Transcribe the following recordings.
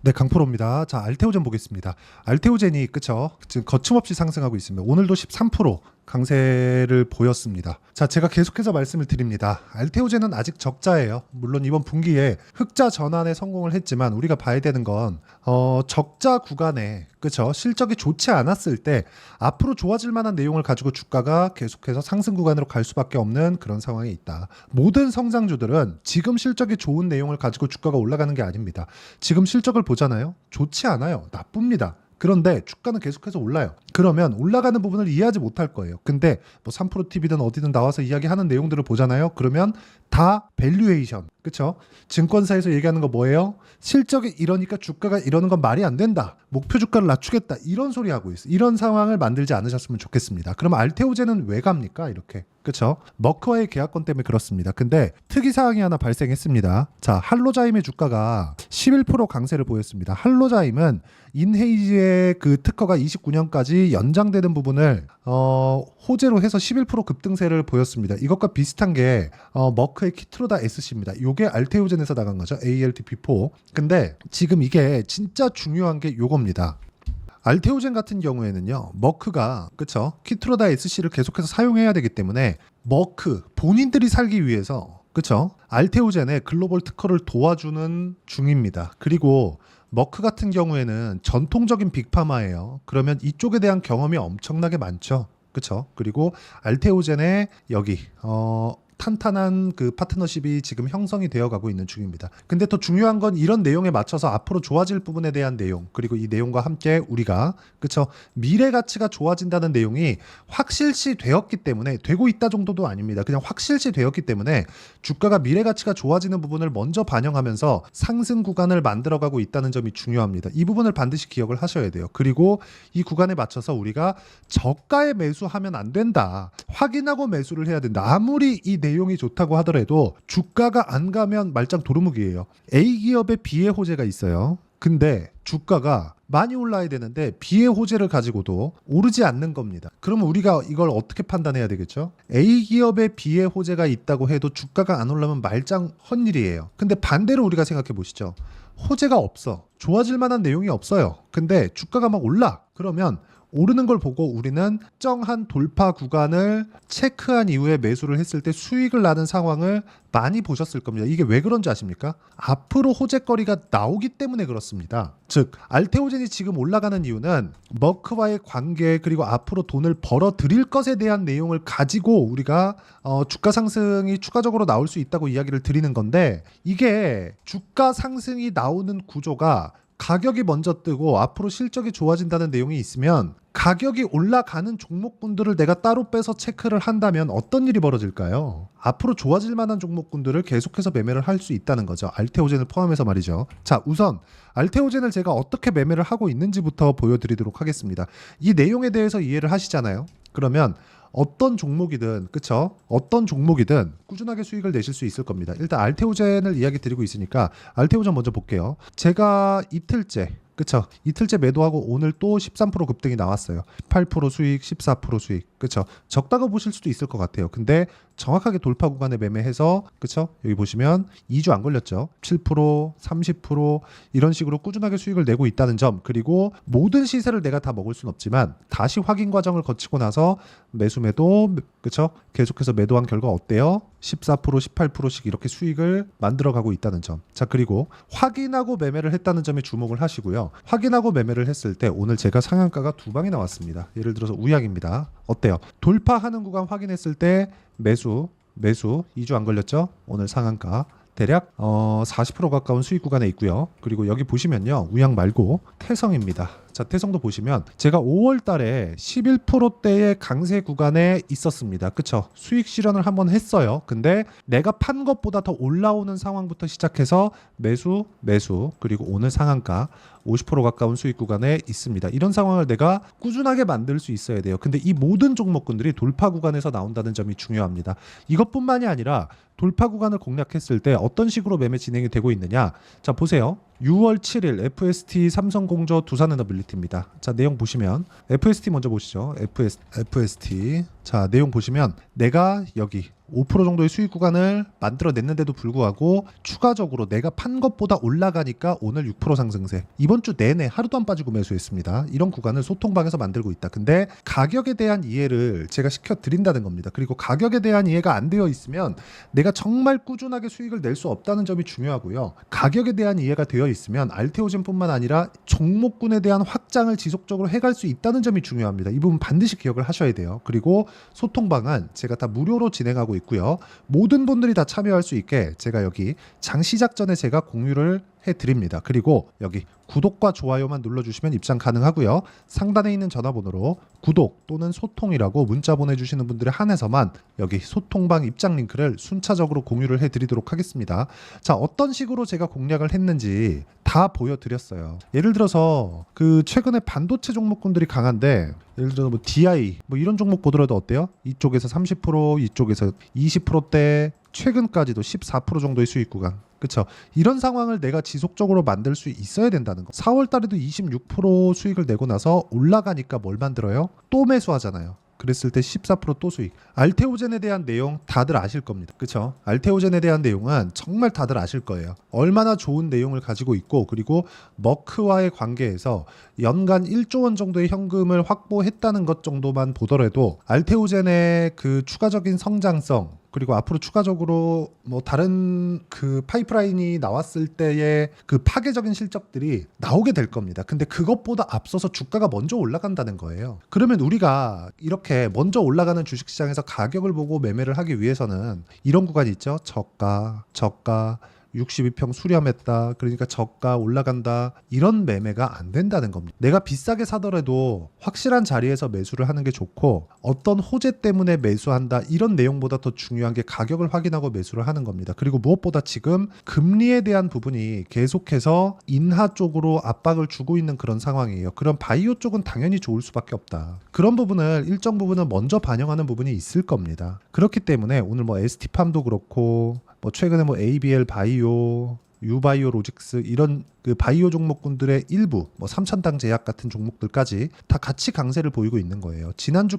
네, 강프로입니다. 자, 알테오젠 보겠습니다. 알테오젠이 그쵸? 지금 거침없이 상승하고 있습니다. 오늘도 13% 강세를 보였습니다. 자, 제가 계속해서 말씀을 드립니다. 알테오젠은 아직 적자예요. 물론 이번 분기에 흑자 전환에 성공을 했지만 우리가 봐야 되는 건 적자 구간에 그쵸? 실적이 좋지 않았을 때 앞으로 좋아질 만한 내용을 가지고 주가가 계속해서 상승 구간으로 갈 수밖에 없는 그런 상황에 있다. 모든 성장주들은 지금 실적이 좋은 내용을 가지고 주가가 올라가는 게 아닙니다. 지금 실적을 보잖아요. 좋지 않아요. 나쁩니다. 그런데 주가는 계속해서 올라요. 그러면 올라가는 부분을 이해하지 못할 거예요. 근데 뭐 3프로 TV든 어디든 나와서 이야기하는 내용들을 보잖아요. 그러면 다 밸류에이션. 그쵸? 증권사에서 얘기하는 거 뭐예요? 실적이 이러니까 주가가 이러는 건 말이 안 된다. 목표 주가를 낮추겠다. 이런 소리 하고 있어요. 이런 상황을 만들지 않으셨으면 좋겠습니다. 그럼 알테오젠은 왜 갑니까? 이렇게. 그쵸? 머크와의 계약권 때문에 그렇습니다. 근데 특이사항이 하나 발생했습니다. 자, 할로자임의 주가가 11% 강세를 보였습니다. 할로자임은 인헤이즈의 그 특허가 29년까지 연장되는 부분을 호재로 해서 11% 급등세를 보였습니다. 이것과 비슷한 게 머크의 키트로다 SC입니다. 요게 알테오젠에서 나간 거죠. ALTP4. 근데 지금 이게 진짜 중요한 게 요겁니다. 알테오젠 같은 경우에는요, 머크가 그쵸? 키트로다 SC를 계속해서 사용해야 되기 때문에 머크 본인들이 살기 위해서 그쵸? 알테오젠의 글로벌 특허를 도와주는 중입니다. 그리고 머크 같은 경우에는 전통적인 빅파마예요. 그러면 이쪽에 대한 경험이 엄청나게 많죠. 그쵸? 그리고 알테오젠의 여기 탄탄한 그 파트너십이 지금 형성이 되어 가고 있는 중입니다. 근데 더 중요한 건 이런 내용에 맞춰서 앞으로 좋아질 부분에 대한 내용, 그리고 이 내용과 함께 우리가 그쵸? 미래 가치가 좋아진다는 내용이 확실시 되었기 때문에, 되고 있다 정도도 아닙니다. 그냥 확실시 되었기 때문에 주가가 미래 가치가 좋아지는 부분을 먼저 반영하면서 상승 구간을 만들어가고 있다는 점이 중요합니다. 이 부분을 반드시 기억을 하셔야 돼요. 그리고 이 구간에 맞춰서 우리가 저가에 매수하면 안 된다. 확인하고 매수를 해야 된다. 아무리 이 내용이 좋다고 하더라도 주가가 안 가면 말짱 도루묵이에요. A기업의 비애 호재가 있어요. 근데 주가가 많이 올라야 되는데 비애 호재를 가지고도 오르지 않는 겁니다. 그러면 우리가 이걸 어떻게 판단해야 되겠죠? A기업의 비애 호재가 있다고 해도 주가가 안 올라면 말짱 헛일이에요. 근데 반대로 우리가 생각해 보시죠. 호재가 없어. 좋아질 만한 내용이 없어요. 근데 주가가 막 올라. 그러면 오르는 걸 보고 우리는 특정한 돌파 구간을 체크한 이후에 매수를 했을 때 수익을 나는 상황을 많이 보셨을 겁니다. 이게 왜 그런지 아십니까? 앞으로 호재거리가 나오기 때문에 그렇습니다. 즉 알테오젠이 지금 올라가는 이유는 머크와의 관계, 그리고 앞으로 돈을 벌어 들일 것에 대한 내용을 가지고 우리가 주가 상승이 추가적으로 나올 수 있다고 이야기를 드리는 건데, 이게 주가 상승이 나오는 구조가 가격이 먼저 뜨고 앞으로 실적이 좋아진다는 내용이 있으면 가격이 올라가는 종목군들을 내가 따로 빼서 체크를 한다면 어떤 일이 벌어질까요? 앞으로 좋아질 만한 종목군들을 계속해서 매매를 할 수 있다는 거죠. 알테오젠을 포함해서 말이죠. 자, 우선 알테오젠을 제가 어떻게 매매를 하고 있는지부터 보여드리도록 하겠습니다. 이 내용에 대해서 이해를 하시잖아요. 그러면 어떤 종목이든 그쵸? 어떤 종목이든 꾸준하게 수익을 내실 수 있을 겁니다. 일단 알테오젠을 이야기 드리고 있으니까 알테오젠 먼저 볼게요. 제가 이틀째 그쵸? 이틀째 매도하고 오늘 또 13% 급등이 나왔어요. 18% 수익, 14% 수익. 그쵸? 적다고 보실 수도 있을 것 같아요. 근데 정확하게 돌파 구간에 매매해서 그쵸? 여기 보시면 2주 안 걸렸죠. 7%, 30% 이런 식으로 꾸준하게 수익을 내고 있다는 점, 그리고 모든 시세를 내가 다 먹을 순 없지만 다시 확인 과정을 거치고 나서 매수 매도 그쵸? 계속해서 매도한 결과 어때요? 14%, 18%씩 이렇게 수익을 만들어가고 있다는 점. 자, 그리고 확인하고 매매를 했다는 점에 주목을 하시고요. 확인하고 매매를 했을 때 오늘 제가 상한가가 두 방이 나왔습니다. 예를 들어서 우약입니다. 어때요? 돌파하는 구간 확인했을 때 매수 2주 안 걸렸죠? 오늘 상한가 대략 40% 가까운 수익 구간에 있고요. 그리고 여기 보시면요, 우약 말고 태성입니다. 자, 태성도 보시면 제가 5월 달에 11%대의 강세 구간에 있었습니다. 그쵸? 수익 실현을 한번 했어요. 근데 내가 판 것보다 더 올라오는 상황부터 시작해서 매수, 그리고 오늘 상한가 50% 가까운 수익 구간에 있습니다. 이런 상황을 내가 꾸준하게 만들 수 있어야 돼요. 근데 이 모든 종목군들이 돌파 구간에서 나온다는 점이 중요합니다. 이것뿐만이 아니라 돌파 구간을 공략했을 때 어떤 식으로 매매 진행이 되고 있느냐. 자, 보세요. 6월 7일 FST 삼성공조 두산에너빌리티입니다. 자, 내용 보시면 FST 먼저 보시죠. FST. 자, 내용 보시면 내가 여기 5% 정도의 수익 구간을 만들어냈는데도 불구하고 추가적으로 내가 판 것보다 올라가니까 오늘 6% 상승세, 이번 주 내내 하루도 안 빠지고 매수했습니다. 이런 구간을 소통방에서 만들고 있다. 근데 가격에 대한 이해를 제가 시켜드린다는 겁니다. 그리고 가격에 대한 이해가 안 되어 있으면 내가 정말 꾸준하게 수익을 낼 수 없다는 점이 중요하고요. 가격에 대한 이해가 되어 있으면 알테오젠뿐만 아니라 종목군에 대한 확장을 지속적으로 해갈 수 있다는 점이 중요합니다. 이 부분 반드시 기억을 하셔야 돼요. 그리고 소통방은 제가 다 무료로 진행하고 있고요. 모든 분들이 다 참여할 수 있게 제가 여기 장 시작 전에 제가 공유를 해드립니다. 그리고 여기 구독과 좋아요만 눌러주시면 입장 가능하고요. 상단에 있는 전화번호로 구독 또는 소통이라고 문자 보내주시는 분들에 한해서만 여기 소통방 입장 링크를 순차적으로 공유를 해드리도록 하겠습니다. 자, 어떤 식으로 제가 공략을 했는지 다 보여드렸어요. 예를 들어서 그 최근에 반도체 종목군들이 강한데, 예를 들어 뭐 DI 뭐 이런 종목 보더라도 어때요? 이쪽에서 30%, 이쪽에서 20%대, 최근까지도 14% 정도의 수익 구간. 그렇죠. 이런 상황을 내가 지속적으로 만들 수 있어야 된다는 거. 4월 달에도 26% 수익을 내고 나서 올라가니까 뭘 만들어요? 또 매수하잖아요. 그랬을 때 14% 또 수익. 알테오젠에 대한 내용 다들 아실 겁니다. 그렇죠? 알테오젠에 대한 내용은 정말 다들 아실 거예요. 얼마나 좋은 내용을 가지고 있고, 그리고 머크와의 관계에서 연간 1조 원 정도의 현금을 확보했다는 것 정도만 보더라도 알테오젠의 그 추가적인 성장성, 그리고 앞으로 추가적으로 뭐 다른 그 파이프라인이 나왔을 때의 그 파괴적인 실적들이 나오게 될 겁니다. 근데 그것보다 앞서서 주가가 먼저 올라간다는 거예요. 그러면 우리가 이렇게 먼저 올라가는 주식시장에서 가격을 보고 매매를 하기 위해서는 이런 구간이 있죠. 저가 62평 수렴했다. 그러니까 저가 올라간다. 이런 매매가 안 된다는 겁니다. 내가 비싸게 사더라도 확실한 자리에서 매수를 하는 게 좋고, 어떤 호재 때문에 매수한다. 이런 내용보다 더 중요한 게 가격을 확인하고 매수를 하는 겁니다. 그리고 무엇보다 지금 금리에 대한 부분이 계속해서 인하 쪽으로 압박을 주고 있는 그런 상황이에요. 그럼 바이오 쪽은 당연히 좋을 수밖에 없다. 그런 부분을 일정 부분은 먼저 반영하는 부분이 있을 겁니다. 그렇기 때문에 오늘 뭐 ST팜도 그렇고, 뭐 최근에 뭐 ABL 바이오, 유바이오 로직스 이런 그 바이오 종목군들의 일부, 뭐 삼천당 제약 같은 종목들까지 다 같이 강세를 보이고 있는 거예요. 지난주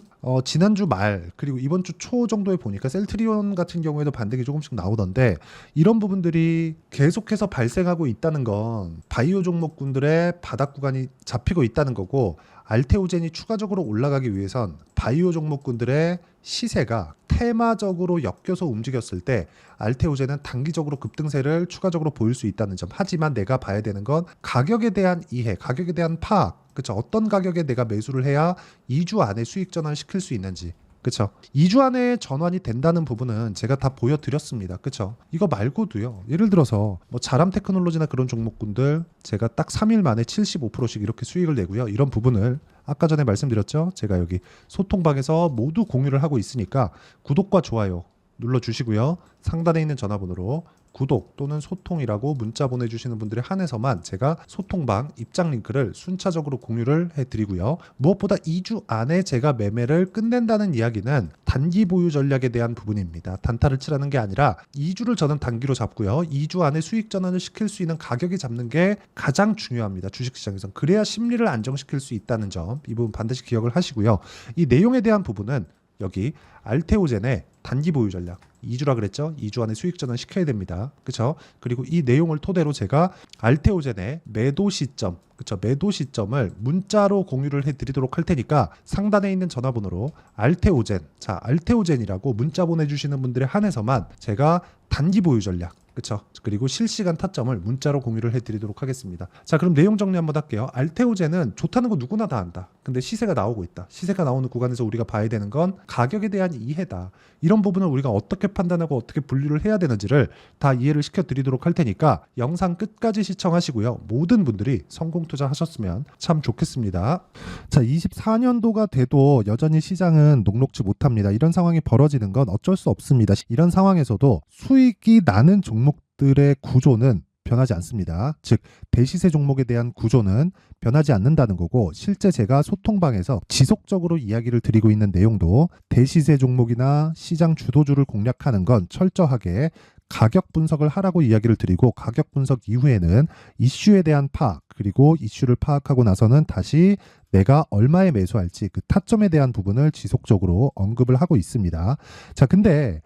말 그리고 이번 주 초 정도에 보니까 셀트리온 같은 경우에도 반등이 조금씩 나오던데, 이런 부분들이 계속해서 발생하고 있다는 건 바이오 종목군들의 바닥 구간이 잡히고 있다는 거고, 알테오젠이 추가적으로 올라가기 위해선 바이오 종목군들의 시세가 테마적으로 엮여서 움직였을 때 알테오젠은 단기적으로 급등세를 추가적으로 보일 수 있다는 점. 하지만 내가 봐야 되는 건 가격에 대한 이해, 가격에 대한 파악. 그렇죠? 어떤 가격에 내가 매수를 해야 2주 안에 수익 전환을 시킬 수 있는지. 그렇죠? 2주 안에 전환이 된다는 부분은 제가 다 보여드렸습니다. 그렇죠? 이거 말고도요. 예를 들어서 뭐 자람 테크놀로지나 그런 종목군들 제가 딱 3일 만에 75%씩 이렇게 수익을 내고요. 이런 부분을 아까 전에 말씀드렸죠. 제가 여기 소통방에서 모두 공유를 하고 있으니까 구독과 좋아요 눌러주시고요. 상단에 있는 전화번호로 구독 또는 소통이라고 문자 보내주시는 분들에 한해서만 제가 소통방 입장 링크를 순차적으로 공유를 해드리고요. 무엇보다 2주 안에 제가 매매를 끝낸다는 이야기는 단기 보유 전략에 대한 부분입니다. 단타를 치라는 게 아니라 2주를 저는 단기로 잡고요. 2주 안에 수익 전환을 시킬 수 있는 가격이 잡는 게 가장 중요합니다. 주식시장에서는. 그래야 심리를 안정시킬 수 있다는 점, 이 부분 반드시 기억을 하시고요. 이 내용에 대한 부분은 여기 알테오젠의 단기 보유 전략 2주라 그랬죠? 2주 안에 수익 전환 시켜야 됩니다. 그렇죠? 그리고 이 내용을 토대로 제가 알테오젠의 매도 시점, 그렇죠? 매도 시점을 문자로 공유를 해드리도록 할 테니까 상단에 있는 전화번호로 알테오젠, 자 알테오젠이라고 문자 보내주시는 분들에 한해서만 제가 단기 보유 전략, 그렇죠? 그리고 실시간 타점을 문자로 공유를 해드리도록 하겠습니다. 자, 그럼 내용 정리 한번 할게요. 알테오젠은 좋다는 거 누구나 다 안다. 근데 시세가 나오고 있다. 시세가 나오는 구간에서 우리가 봐야 되는 건 가격에 대한 이해다. 이런 부분을 우리가 어떻게 판단하고 어떻게 분류를 해야 되는지를 다 이해를 시켜드리도록 할 테니까 영상 끝까지 시청하시고요. 모든 분들이 성공 투자하셨으면 참 좋겠습니다. 자, 24년도가 돼도 여전히 시장은 녹록지 못합니다. 이런 상황이 벌어지는 건 어쩔 수 없습니다. 이런 상황에서도 수익이 나는 종목들의 구조는 변하지 않습니다. 즉 대시세 종목에 대한 구조는 변하지 않는다는 거고, 실제 제가 소통방에서 지속적으로 이야기를 드리고 있는 내용도 대시세 종목이나 시장 주도주를 공략하는 건 철저하게 가격 분석을 하라고 이야기를 드리고, 가격 분석 이후에는 이슈에 대한 파악, 그리고 이슈를 파악하고 나서는 다시 내가 얼마에 매수할지 그 타점에 대한 부분을 지속적으로 언급을 하고 있습니다. 자, 근데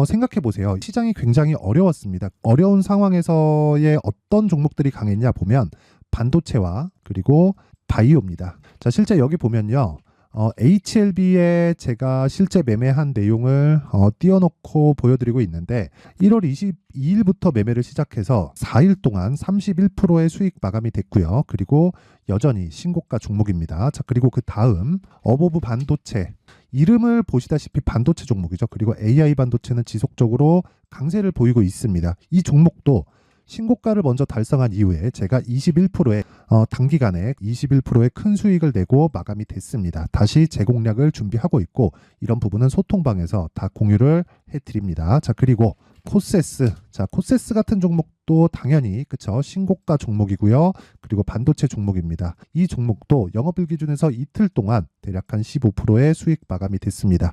생각해 보세요. 시장이 굉장히 어려웠습니다. 어려운 상황에서의 어떤 종목들이 강했냐 보면 반도체와 그리고 바이오입니다. 자, 실제 여기 보면요. HLB에 제가 실제 매매한 내용을 띄워놓고 보여드리고 있는데 1월 22일부터 매매를 시작해서 4일 동안 31%의 수익 마감이 됐고요. 그리고 여전히 신고가 종목입니다. 자, 그리고 그 다음 어보브 반도체, 이름을 보시다시피 반도체 종목이죠. 그리고 AI 반도체는 지속적으로 강세를 보이고 있습니다. 이 종목도 신고가를 먼저 달성한 이후에 제가 21%의 단기간에 21%의 큰 수익을 내고 마감이 됐습니다. 다시 재공략을 준비하고 있고 이런 부분은 소통방에서 다 공유를 해드립니다. 자, 그리고 코세스, 자, 코세스 같은 종목도 당연히 그쵸, 신고가 종목이고요. 그리고 반도체 종목입니다. 이 종목도 영업일 기준에서 이틀 동안 대략 한 15%의 수익 마감이 됐습니다.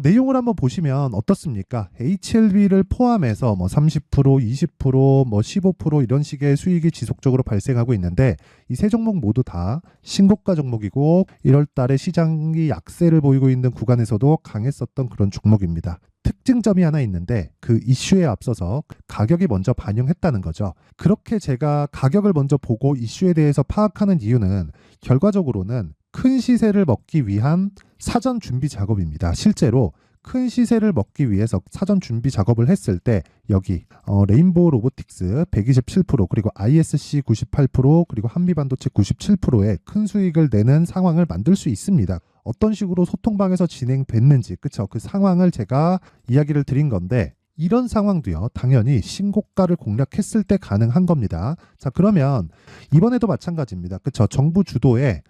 내용을 한번 보시면 어떻습니까? HLB를 포함해서 뭐 30%, 20%, 뭐 15% 이런 식의 수익이 지속적으로 발생하고 있는데 이 세 종목 모두 다 신고가 종목이고 1월 달에 시장이 약세를 보이고 있는 구간에서도 강했었던 그런 종목입니다. 특징점이 하나 있는데 그 이슈에 앞서서 가격이 먼저 반영했다는 거죠. 그렇게 제가 가격을 먼저 보고 이슈에 대해서 파악하는 이유는 결과적으로는 큰 시세를 먹기 위한 사전 준비 작업입니다. 실제로 큰 시세를 먹기 위해서 사전 준비 작업을 했을 때 여기 레인보우 로보틱스 127% 그리고 ISC 98% 그리고 한미반도체 97%의 큰 수익을 내는 상황을 만들 수 있습니다. 어떤 식으로 소통방에서 진행됐는지 그쵸, 그 상황을 제가 이야기를 드린 건데 이런 상황도요 당연히 신고가를 공략했을 때 가능한 겁니다. 자, 그러면 이번에도 마찬가지입니다. 그쵸, 정부 주도의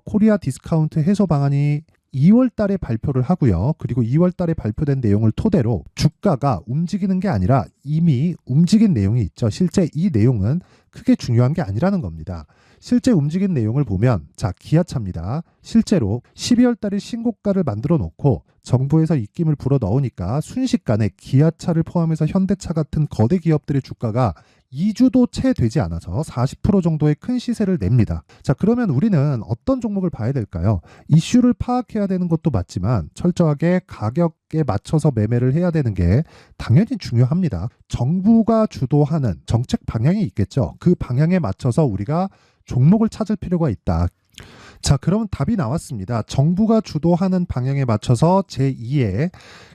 코리아 디스카운트 해소 방안이 2월 달에 발표를 하고요. 그리고 2월 달에 발표된 내용을 토대로 주가가 움직이는 게 아니라 이미 움직인 내용이 있죠. 실제 이 내용은 크게 중요한 게 아니라는 겁니다. 실제 움직인 내용을 보면 자, 기아차입니다. 실제로 12월 달에 신고가를 만들어 놓고 정부에서 입김을 불어 넣으니까 순식간에 기아차를 포함해서 현대차 같은 거대 기업들의 주가가 2주도 채 되지 않아서 40% 정도의 큰 시세를 냅니다. 자, 그러면 우리는 어떤 종목을 봐야 될까요? 이슈를 파악해야 되는 것도 맞지만 철저하게 가격에 맞춰서 매매를 해야 되는 게 당연히 중요합니다. 정부가 주도하는 정책 방향이 있겠죠. 그 방향에 맞춰서 우리가 종목을 찾을 필요가 있다. 자, 그러면 답이 나왔습니다. 정부가 주도하는 방향에 맞춰서 제2의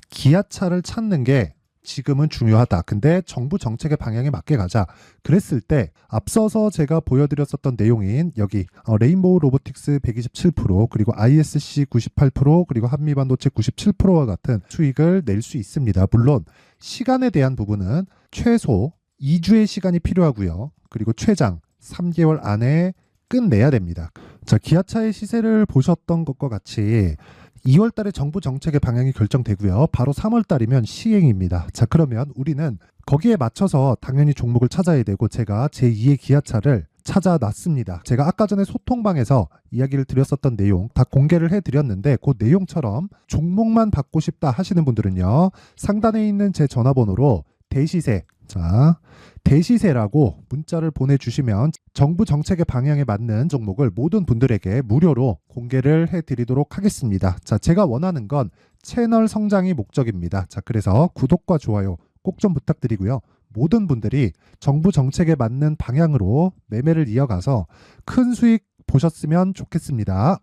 기아차를 찾는 게 지금은 중요하다. 근데 정부 정책의 방향에 맞게 가자. 그랬을 때 앞서서 제가 보여드렸었던 내용인 여기 레인보우 로보틱스 127% 그리고 ISC 98% 그리고 한미반도체 97%와 같은 수익을 낼 수 있습니다. 물론 시간에 대한 부분은 최소 2주의 시간이 필요하고요. 그리고 최장 3개월 안에 끝내야 됩니다. 자, 기아차의 시세를 보셨던 것과 같이 2월 달에 정부 정책의 방향이 결정되고요. 바로 3월 달이면 시행입니다. 자, 그러면 우리는 거기에 맞춰서 당연히 종목을 찾아야 되고 제가 제2의 기아차를 찾아놨습니다. 제가 아까 전에 소통방에서 이야기를 드렸었던 내용 다 공개를 해드렸는데 그 내용처럼 종목만 받고 싶다 하시는 분들은요. 상단에 있는 제 전화번호로 대시세, 자, 대시세라고 문자를 보내주시면 정부 정책의 방향에 맞는 종목을 모든 분들에게 무료로 공개를 해드리도록 하겠습니다. 자, 제가 원하는 건 채널 성장이 목적입니다. 자, 그래서 구독과 좋아요 꼭 좀 부탁드리고요. 모든 분들이 정부 정책에 맞는 방향으로 매매를 이어가서 큰 수익 보셨으면 좋겠습니다.